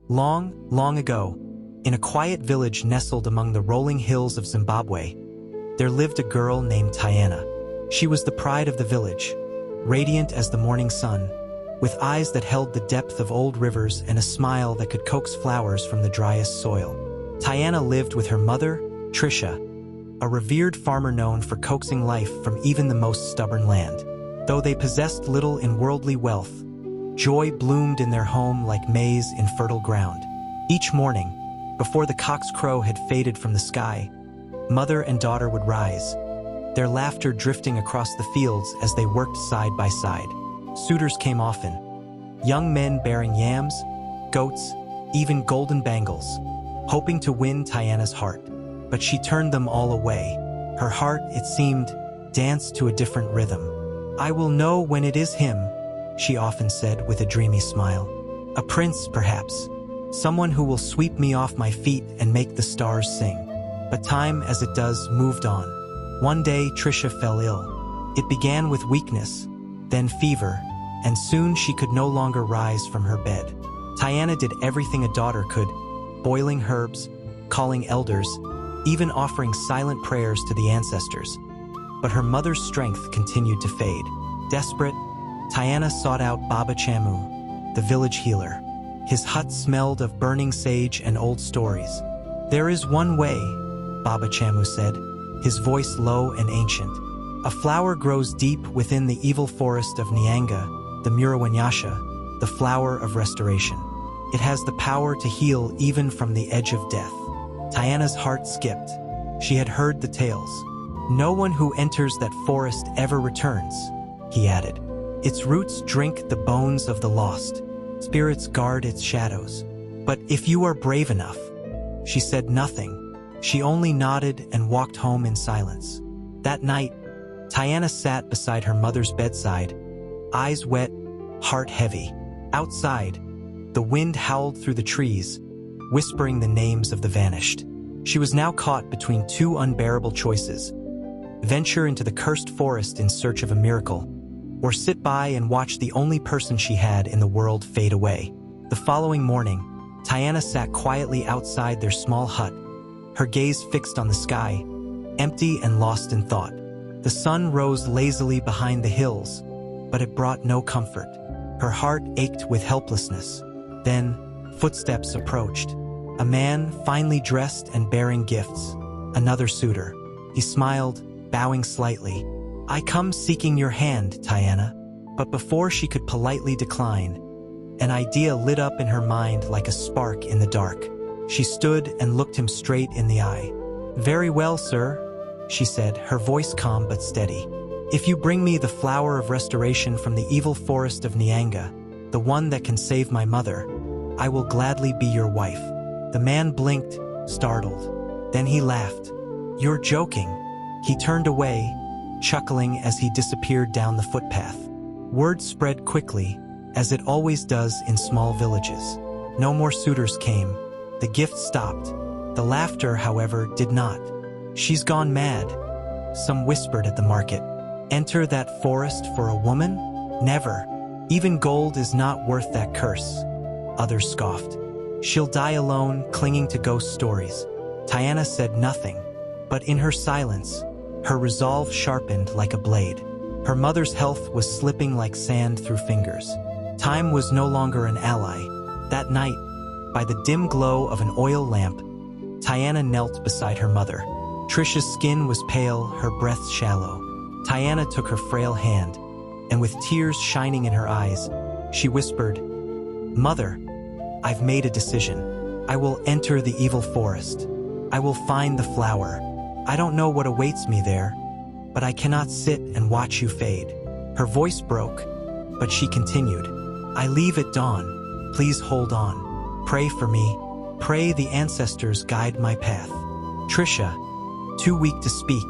Long, long ago, in a quiet village nestled among the rolling hills of Zimbabwe, there lived a girl named Tayana. She was the pride of the village, radiant as the morning sun, with eyes that held the depth of old rivers and a smile that could coax flowers from the driest soil. Tayana lived with her mother, Trisha, a revered farmer known for coaxing life from even the most stubborn land. Though they possessed little in worldly wealth, joy bloomed in their home like maize in fertile ground. Each morning, before the cock's crow had faded from the sky, mother and daughter would rise, their laughter drifting across the fields as they worked side by side. Suitors came often, young men bearing yams, goats, even golden bangles, hoping to win Tayana's heart. But she turned them all away. Her heart, it seemed, danced to a different rhythm. "I will know when it is him," she often said with a dreamy smile. "A prince, perhaps. Someone who will sweep me off my feet and make the stars sing." But time, as it does, moved on. One day, Trisha fell ill. It began with weakness, then fever, and soon she could no longer rise from her bed. Tayana did everything a daughter could, boiling herbs, calling elders, even offering silent prayers to the ancestors. But her mother's strength continued to fade. Desperate, Tayana sought out Baba Chamu, the village healer. His hut smelled of burning sage and old stories. "There is one way," Baba Chamu said, his voice low and ancient. "A flower grows deep within the evil forest of Nyanga, the Murawanyasha, the flower of restoration. It has the power to heal even from the edge of death." Tayana's heart skipped. She had heard the tales. "No one who enters that forest ever returns," he added. "Its roots drink the bones of the lost. Spirits guard its shadows. But if you are brave enough..." She said nothing. She only nodded and walked home in silence. That night, Tayana sat beside her mother's bedside, eyes wet, heart heavy. Outside, the wind howled through the trees, whispering the names of the vanished. She was now caught between two unbearable choices: venture into the cursed forest in search of a miracle, or sit by and watch the only person she had in the world fade away. The following morning, Tayana sat quietly outside their small hut, her gaze fixed on the sky, empty and lost in thought. The sun rose lazily behind the hills, but it brought no comfort. Her heart ached with helplessness. Then, footsteps approached. A man, finely dressed and bearing gifts. Another suitor. He smiled, bowing slightly. "I come seeking your hand, Tayana." But before she could politely decline, an idea lit up in her mind like a spark in the dark. She stood and looked him straight in the eye. "Very well, sir," she said, her voice calm but steady. "If you bring me the flower of restoration from the evil forest of Nyanga, the one that can save my mother, I will gladly be your wife." The man blinked, startled. Then he laughed. "You're joking." He turned away, chuckling as he disappeared down the footpath. Word spread quickly, as it always does in small villages. No more suitors came. The gift stopped. The laughter, however, did not. "She's gone mad," some whispered at the market. "Enter that forest for a woman? Never. Even gold is not worth that curse," others scoffed. "She'll die alone, clinging to ghost stories." Tayana said nothing, but in her silence, her resolve sharpened like a blade. Her mother's health was slipping like sand through fingers. Time was no longer an ally. That night, by the dim glow of an oil lamp, Tayana knelt beside her mother. Trisha's skin was pale, her breath shallow. Tayana took her frail hand, and with tears shining in her eyes, she whispered, "Mother, I've made a decision. I will enter the evil forest. I will find the flower. I don't know what awaits me there, but I cannot sit and watch you fade." Her voice broke, but she continued, "I leave at dawn. Please hold on. Pray for me. Pray the ancestors guide my path." Trisha, too weak to speak,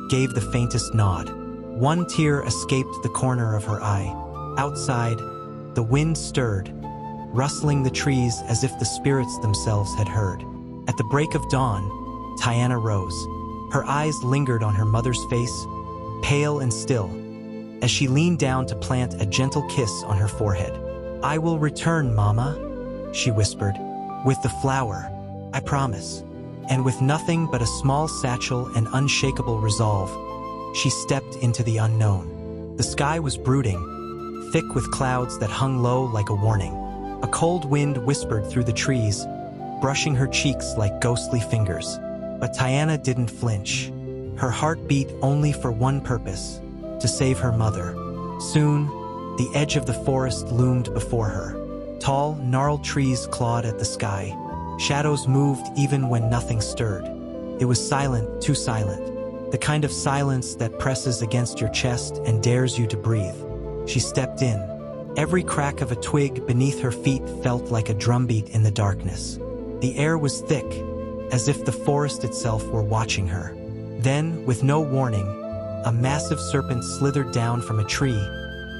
gave the faintest nod. One tear escaped the corner of her eye. Outside, the wind stirred, rustling the trees as if the spirits themselves had heard. At the break of dawn, Tayana rose. Her eyes lingered on her mother's face, pale and still, as she leaned down to plant a gentle kiss on her forehead. "I will return, Mama," she whispered, With the flower, I promise. And with nothing but a small satchel and unshakable resolve, she stepped into the unknown. The sky was brooding, thick with clouds that hung low like a warning. A cold wind whispered through the trees, brushing her cheeks like ghostly fingers. But Tayana didn't flinch. Her heart beat only for one purpose: to save her mother. Soon, the edge of the forest loomed before her. Tall, gnarled trees clawed at the sky. Shadows moved even when nothing stirred. It was silent, too silent. The kind of silence that presses against your chest and dares you to breathe. She stepped in. Every crack of a twig beneath her feet felt like a drumbeat in the darkness. The air was thick, as if the forest itself were watching her. Then, with no warning, a massive serpent slithered down from a tree,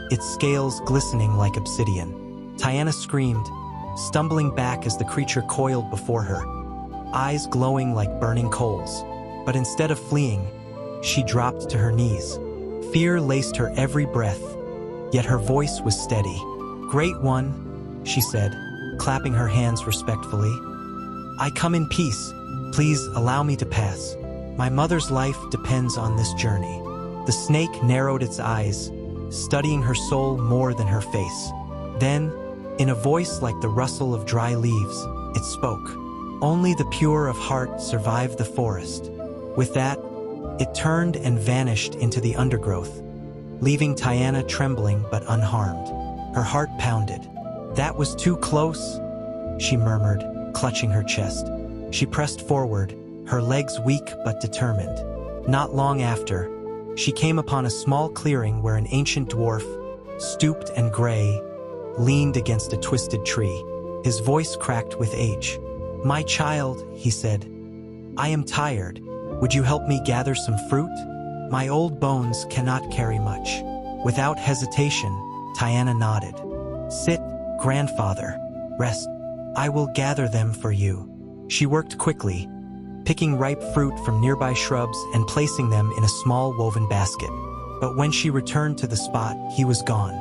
its scales glistening like obsidian. Tayana screamed, stumbling back as the creature coiled before her, eyes glowing like burning coals. But instead of fleeing, she dropped to her knees. Fear laced her every breath, yet her voice was steady. "Great One," she said, clapping her hands respectfully. "I come in peace. Please allow me to pass. My mother's life depends on this journey." The snake narrowed its eyes, studying her soul more than her face. Then, in a voice like the rustle of dry leaves, it spoke. Only the pure of heart survive the forest. With that, it turned and vanished into the undergrowth, leaving Tayana trembling but unharmed. Her heart pounded. "That was too close," she murmured, clutching her chest. She pressed forward, her legs weak but determined. Not long after, she came upon a small clearing where an ancient dwarf, stooped and gray, leaned against a twisted tree. His voice cracked with age. "My child," he said, "I am tired. Would you help me gather some fruit? My old bones cannot carry much." Without hesitation, Tayana nodded. "Sit, grandfather. Rest. I will gather them for you." She worked quickly, picking ripe fruit from nearby shrubs and placing them in a small woven basket. But when she returned to the spot, he was gone.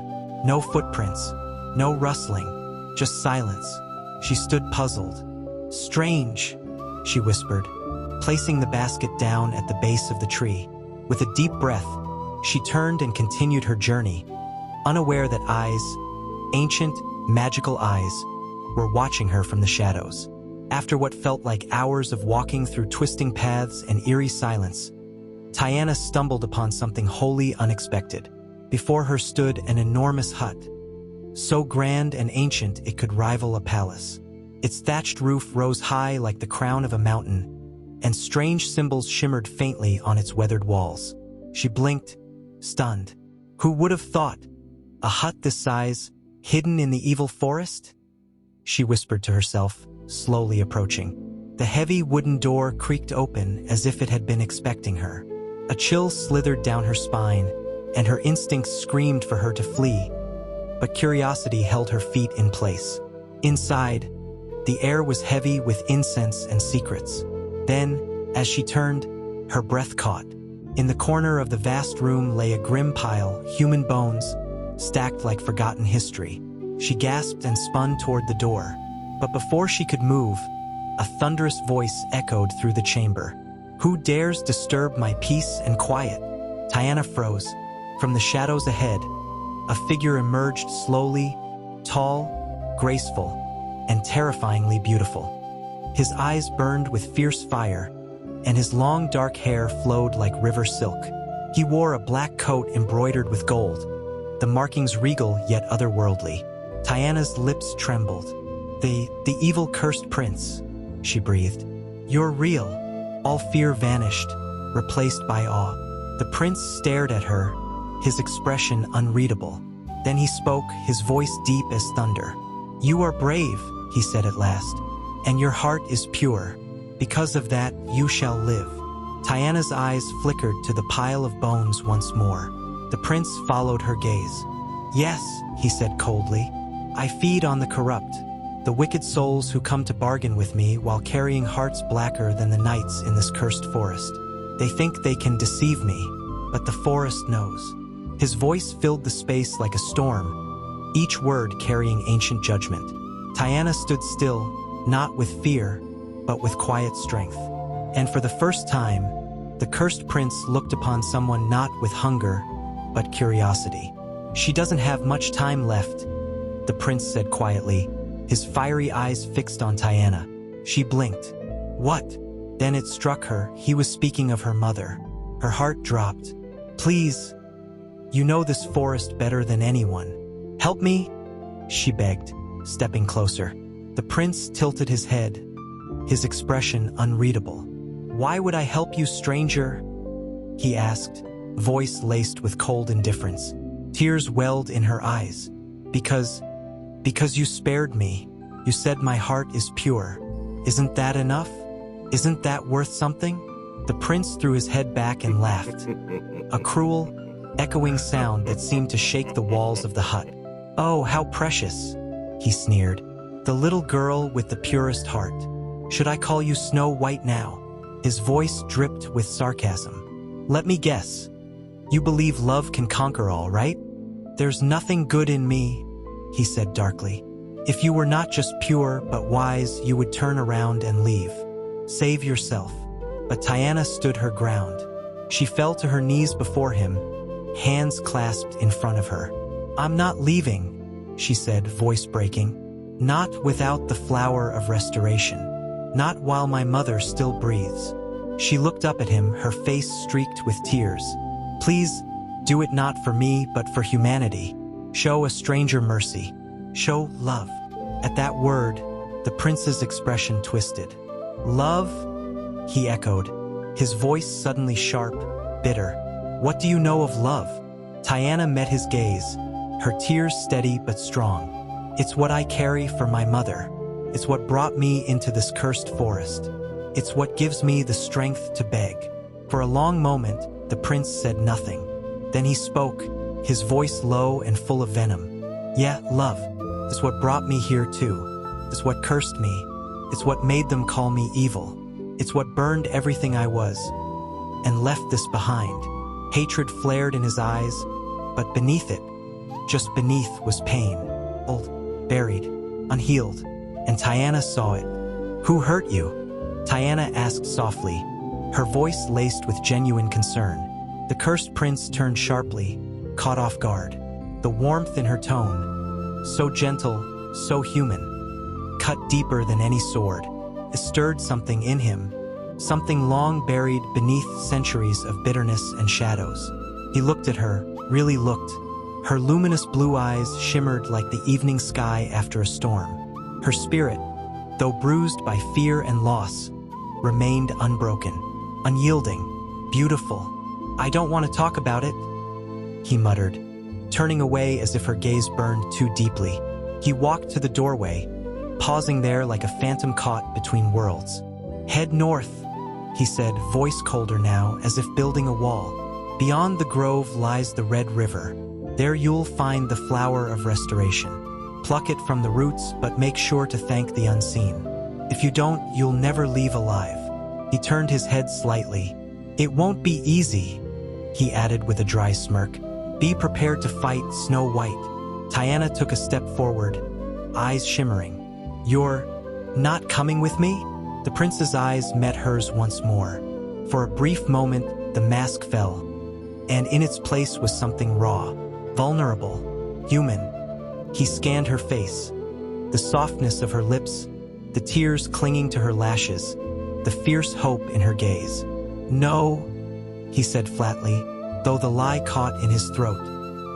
No footprints, no rustling, just silence. She stood puzzled. "Strange," she whispered, placing the basket down at the base of the tree. With a deep breath, she turned and continued her journey, unaware that eyes, ancient, magical eyes, were watching her from the shadows. After what felt like hours of walking through twisting paths and eerie silence, Tayana stumbled upon something wholly unexpected. Before her stood an enormous hut, so grand and ancient it could rival a palace. Its thatched roof rose high like the crown of a mountain, and strange symbols shimmered faintly on its weathered walls. She blinked, stunned. Who would have thought? A hut this size, hidden in the evil forest? She whispered to herself, slowly approaching. The heavy wooden door creaked open as if it had been expecting her. A chill slithered down her spine, and her instincts screamed for her to flee. But curiosity held her feet in place. Inside, the air was heavy with incense and secrets. Then, as she turned, her breath caught. In the corner of the vast room lay a grim pile, human bones, stacked like forgotten history. She gasped and spun toward the door. But before she could move, a thunderous voice echoed through the chamber. "Who dares disturb my peace and quiet?" Tayana froze. From the shadows ahead, a figure emerged slowly, tall, graceful, and terrifyingly beautiful. His eyes burned with fierce fire, and his long dark hair flowed like river silk. He wore a black coat embroidered with gold, the markings regal yet otherworldly. Tayana's lips trembled. The evil cursed prince," she breathed. "You're real." All fear vanished, replaced by awe. The prince stared at her, his expression unreadable. Then he spoke, his voice deep as thunder. "You are brave," he said at last, "and your heart is pure. Because of that, you shall live." Tayana's eyes flickered to the pile of bones once more. The prince followed her gaze. "Yes," he said coldly, "I feed on the corrupt, the wicked souls who come to bargain with me while carrying hearts blacker than the nights in this cursed forest. They think they can deceive me, but the forest knows." His voice filled the space like a storm, each word carrying ancient judgment. Tayana stood still, not with fear, but with quiet strength. And for the first time, the cursed prince looked upon someone not with hunger, but curiosity. "She doesn't have much time left," the prince said quietly, his fiery eyes fixed on Tayana. She blinked. What? Then it struck her, he was speaking of her mother. Her heart dropped. "Please, you know this forest better than anyone. Help me," she begged, stepping closer. The prince tilted his head, his expression unreadable. "Why would I help you, stranger?" he asked, voice laced with cold indifference. Tears welled in her eyes. Because you spared me. You said my heart is pure. Isn't that enough? Isn't that worth something?" The prince threw his head back and laughed, a cruel, echoing sound that seemed to shake the walls of the hut. "Oh, how precious," he sneered. "The little girl with the purest heart. Should I call you Snow White now?" His voice dripped with sarcasm. "Let me guess. You believe love can conquer all, right?" "There's nothing good in me," he said darkly. "If you were not just pure but wise, you would turn around and leave. Save yourself." But Tayana stood her ground. She fell to her knees before him, hands clasped in front of her. "I'm not leaving," she said, voice breaking. "Not without the flower of restoration. Not while my mother still breathes." She looked up at him, her face streaked with tears. "Please, do it not for me, but for humanity. Show a stranger mercy. Show love." At that word, the prince's expression twisted. "Love?" he echoed, his voice suddenly sharp, bitter. "What do you know of love?" Tayana met his gaze, her tears steady but strong. "It's what I carry for my mother. It's what brought me into this cursed forest. It's what gives me the strength to beg." For a long moment, the prince said nothing. Then he spoke, his voice low and full of venom. "Yeah, love. It's what brought me here too. It's what cursed me. It's what made them call me evil. It's what burned everything I was and left this behind." Hatred flared in his eyes, but beneath it, just beneath, was pain. Old, buried, unhealed, and Tayana saw it. "Who hurt you?" Tayana asked softly, her voice laced with genuine concern. The cursed prince turned sharply, caught off guard. The warmth in her tone, so gentle, so human, cut deeper than any sword. It stirred something in him, something long buried beneath centuries of bitterness and shadows. He looked at her, really looked. Her luminous blue eyes shimmered like the evening sky after a storm. Her spirit, though bruised by fear and loss, remained unbroken, unyielding, beautiful. "I don't want to talk about it," he muttered, turning away as if her gaze burned too deeply. He walked to the doorway, pausing there like a phantom caught between worlds. "Head north," he said, voice colder now, as if building a wall. "Beyond the grove lies the Red River. There you'll find the flower of restoration. Pluck it from the roots, but make sure to thank the unseen. If you don't, you'll never leave alive." He turned his head slightly. "It won't be easy," he added with a dry smirk. "Be prepared to fight, Snow White." Tayana took a step forward, eyes shimmering. "You're not coming with me?" The prince's eyes met hers once more. For a brief moment, the mask fell, and in its place was something raw, vulnerable, human. He scanned her face, the softness of her lips, the tears clinging to her lashes, the fierce hope in her gaze. "No," he said flatly, though the lie caught in his throat.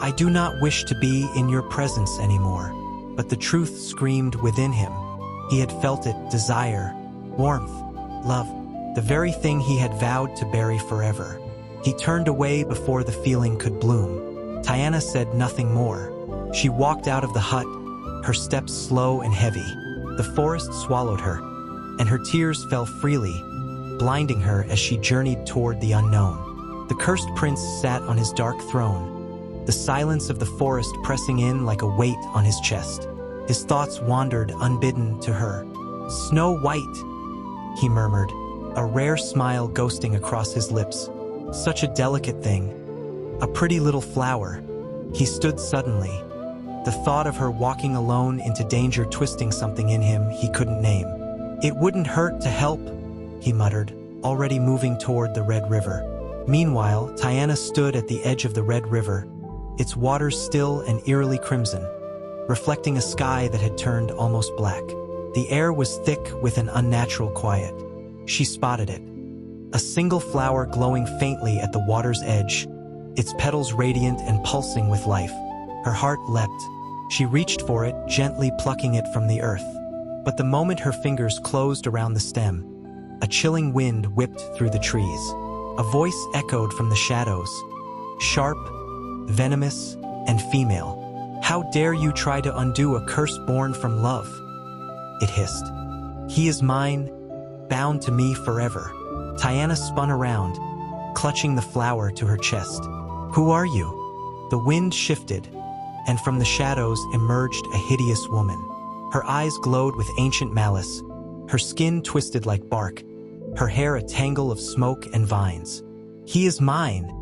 "I do not wish to be in your presence anymore." But the truth screamed within him. He had felt it, desire, warmth, love, the very thing he had vowed to bury forever. He turned away before the feeling could bloom. Tayana said nothing more. She walked out of the hut, her steps slow and heavy. The forest swallowed her, and her tears fell freely, blinding her as she journeyed toward the unknown. The cursed prince sat on his dark throne, the silence of the forest pressing in like a weight on his chest. His thoughts wandered unbidden to her. "Snow White," he murmured, a rare smile ghosting across his lips. Such a delicate thing, a pretty little flower. He stood suddenly, the thought of her walking alone into danger twisting something in him he couldn't name. "It wouldn't hurt to help," he muttered, already moving toward the Red River. Meanwhile, Tayana stood at the edge of the Red River, its waters still and eerily crimson, reflecting a sky that had turned almost black. The air was thick with an unnatural quiet. She spotted it. A single flower glowing faintly at the water's edge, its petals radiant and pulsing with life. Her heart leapt. She reached for it, gently plucking it from the earth. But the moment her fingers closed around the stem, a chilling wind whipped through the trees. A voice echoed from the shadows, sharp, venomous, and female. "How dare you try to undo a curse born from love?" it hissed. "He is mine, bound to me forever." Tayana spun around, clutching the flower to her chest. "Who are you?" The wind shifted, and from the shadows emerged a hideous woman. Her eyes glowed with ancient malice, her skin twisted like bark, her hair a tangle of smoke and vines. "He is mine,"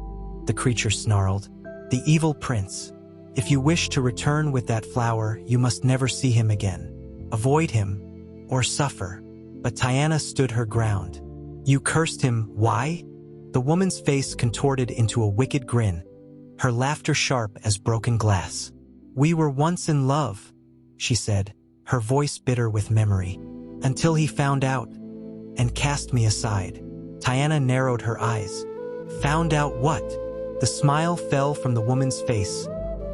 the creature snarled, "the evil prince. If you wish to return with that flower, you must never see him again. Avoid him, or suffer." But Tayana stood her ground. "You cursed him, why?" The woman's face contorted into a wicked grin, her laughter sharp as broken glass. "We were once in love," she said, her voice bitter with memory, "until he found out, and cast me aside." Tayana narrowed her eyes. "Found out what?" The smile fell from the woman's face,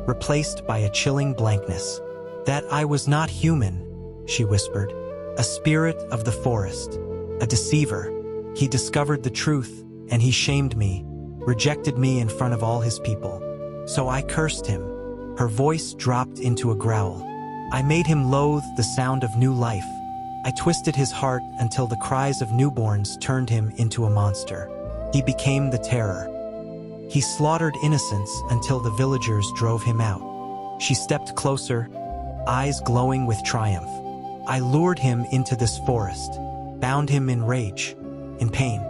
replaced by a chilling blankness. "That I was not human," she whispered. "A spirit of the forest, a deceiver. He discovered the truth, and he shamed me, rejected me in front of all his people. So I cursed him." Her voice dropped into a growl. "I made him loathe the sound of new life. I twisted his heart until the cries of newborns turned him into a monster. He became the terror. He slaughtered innocents until the villagers drove him out." She stepped closer, eyes glowing with triumph. "I lured him into this forest, bound him in rage, in pain,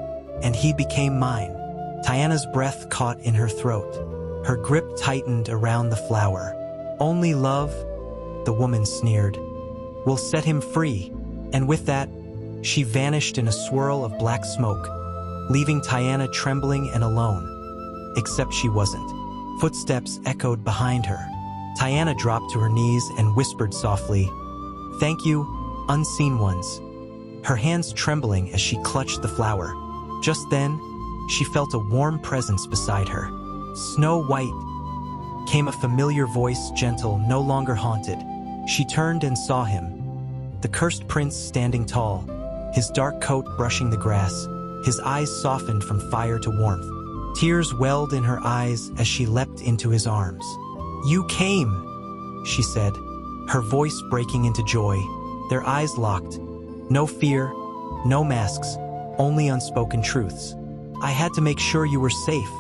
and he became mine." Tayana's breath caught in her throat. Her grip tightened around the flower. "Only love," the woman sneered, "will set him free." And with that, she vanished in a swirl of black smoke, leaving Tayana trembling and alone. Except she wasn't. Footsteps echoed behind her. Tayana dropped to her knees and whispered softly, "Thank you, unseen ones," her hands trembling as she clutched the flower. Just then, she felt a warm presence beside her. "Snow White," came a familiar voice, gentle, no longer haunted. She turned and saw him, the cursed prince standing tall, his dark coat brushing the grass, his eyes softened from fire to warmth. Tears welled in her eyes as she leapt into his arms. "You came," she said, her voice breaking into joy. Their eyes locked. No fear, no masks, only unspoken truths. "I had to make sure you were safe,"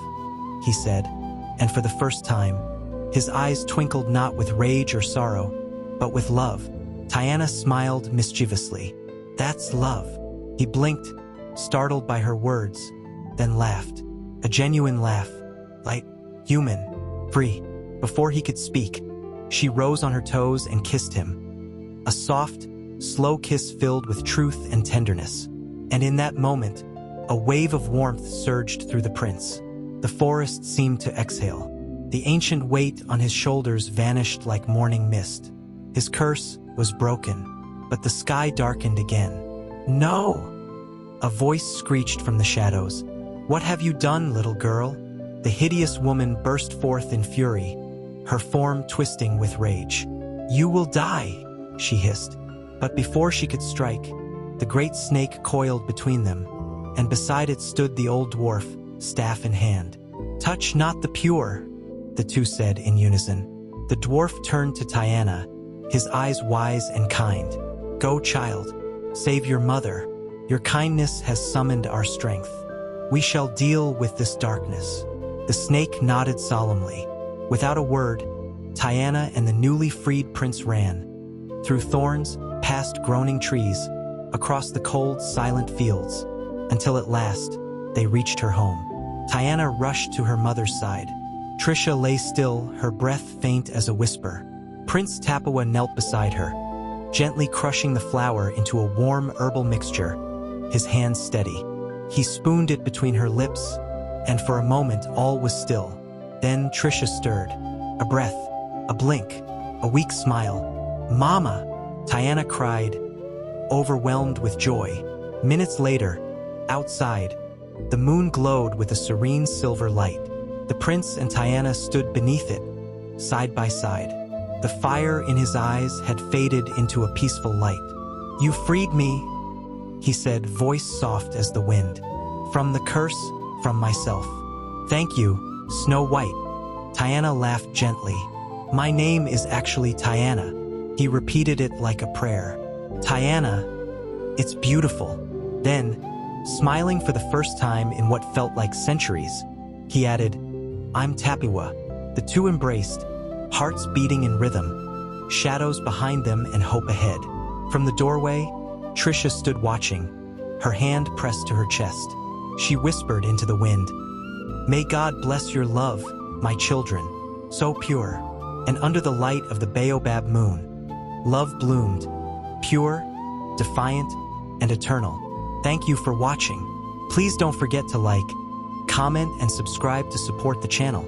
he said, and for the first time, his eyes twinkled not with rage or sorrow, but with love. Tayana smiled mischievously. "That's love." He blinked, startled by her words, then laughed. A genuine laugh, light, human, free. Before he could speak, she rose on her toes and kissed him. A soft, slow kiss filled with truth and tenderness. And in that moment, a wave of warmth surged through the prince. The forest seemed to exhale. The ancient weight on his shoulders vanished like morning mist. His curse was broken, but the sky darkened again. "No!" a voice screeched from the shadows. "What have you done, little girl?" The hideous woman burst forth in fury, her form twisting with rage. "You will die," she hissed. But before she could strike, the great snake coiled between them, and beside it stood the old dwarf, staff in hand. "Touch not the pure," the two said in unison. The dwarf turned to Tayana, his eyes wise and kind. "Go, child. Save your mother. Your kindness has summoned our strength. We shall deal with this darkness." The snake nodded solemnly. Without a word, Tayana and the newly freed prince ran. Through thorns, past groaning trees, across the cold, silent fields, until at last, they reached her home. Tayana rushed to her mother's side. Trisha lay still, her breath faint as a whisper. Prince Tapua knelt beside her, gently crushing the flour into a warm herbal mixture, his hands steady. He spooned it between her lips, and for a moment all was still. Then Trisha stirred. A breath, a blink, a weak smile. "Mama!" Tayana cried, overwhelmed with joy. Minutes later, outside, the moon glowed with a serene silver light. The prince and Tayana stood beneath it, side by side. The fire in his eyes had faded into a peaceful light. "You freed me," he said, voice soft as the wind. "From the curse, from myself. Thank you, Snow White." Tayana laughed gently. "My name is actually Tayana." He repeated it like a prayer. "Tayana, it's beautiful." Then, smiling for the first time in what felt like centuries, he added, "I'm Tapiwa." The two embraced, hearts beating in rhythm, shadows behind them and hope ahead. From the doorway, Trisha stood watching, her hand pressed to her chest. She whispered into the wind, "May God bless your love, my children, so pure." And under the light of the baobab moon, love bloomed, pure, defiant, and eternal. Thank you for watching. Please don't forget to like, comment, and subscribe to support the channel.